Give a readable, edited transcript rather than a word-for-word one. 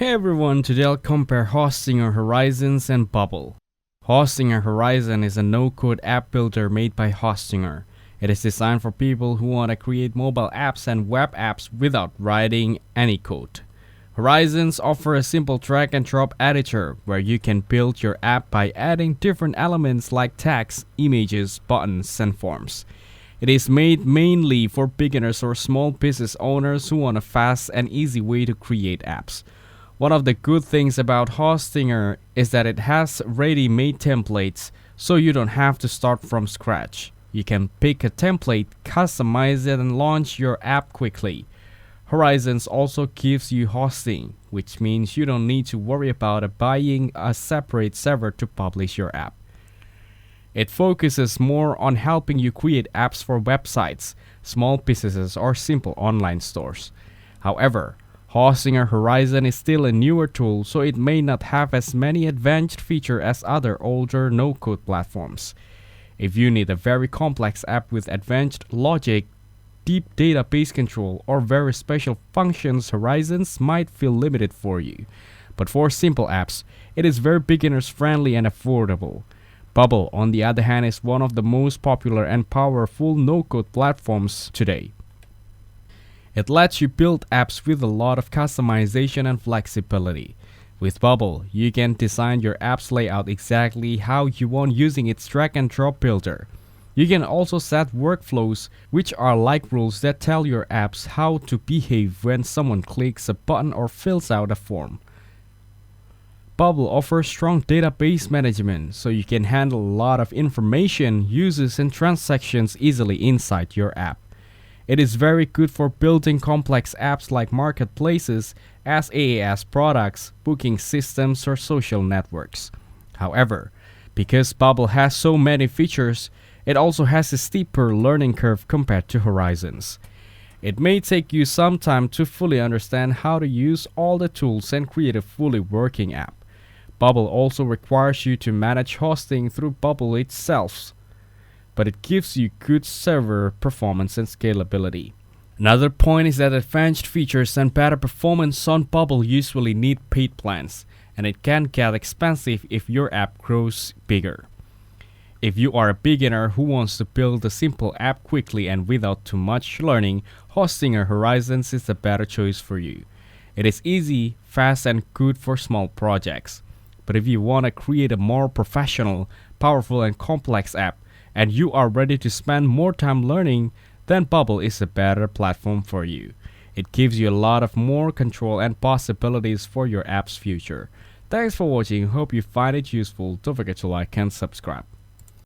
Hey everyone, today I'll compare Hostinger Horizons and Bubble. Hostinger Horizon is a no-code app builder made by Hostinger. It is designed for people who want to create mobile apps and web apps without writing any code. Horizons offer a simple drag and drop editor where you can build your app by adding different elements like text, images, buttons, and forms. It is made mainly for beginners or small business owners who want a fast and easy way to create apps. One of the good things about Hostinger is that it has ready-made templates, so you don't have to start from scratch. You can pick a template, customize it, and launch your app quickly. Horizons also gives you hosting, which means you don't need to worry about buying a separate server to publish your app. It focuses more on helping you create apps for websites, small businesses, or simple online stores. However, Hostinger Horizon is still a newer tool, so it may not have as many advanced features as other older no-code platforms. If you need a very complex app with advanced logic, deep database control, or very special functions, Horizons might feel limited for you. But for simple apps, it is very beginners friendly and affordable. Bubble, on the other hand, is one of the most popular and powerful no-code platforms today. It lets you build apps with a lot of customization and flexibility. With Bubble, you can design your app's layout exactly how you want using its drag and drop builder. You can also set workflows, which are like rules that tell your apps how to behave when someone clicks a button or fills out a form. Bubble offers strong database management, so you can handle a lot of information, uses, and transactions easily inside your app. It is very good for building complex apps like marketplaces, SaaS products, booking systems, or social networks. However, because Bubble has so many features, it also has a steeper learning curve compared to Horizons. It may take you some time to fully understand how to use all the tools and create a fully working app. Bubble also requires you to manage hosting through Bubble itself, but it gives you good server performance and scalability. Another point is that advanced features and better performance on Bubble usually need paid plans, and it can get expensive if your app grows bigger. If you are a beginner who wants to build a simple app quickly and without too much learning, Hostinger Horizons is a better choice for you. It is easy, fast, and good for small projects. But if you want to create a more professional, powerful, and complex app, and you are ready to spend more time learning, then Bubble is a better platform for you. It gives you a lot of more control and possibilities for your app's future. Thanks for watching. Hope you find it useful. Don't forget to like and subscribe.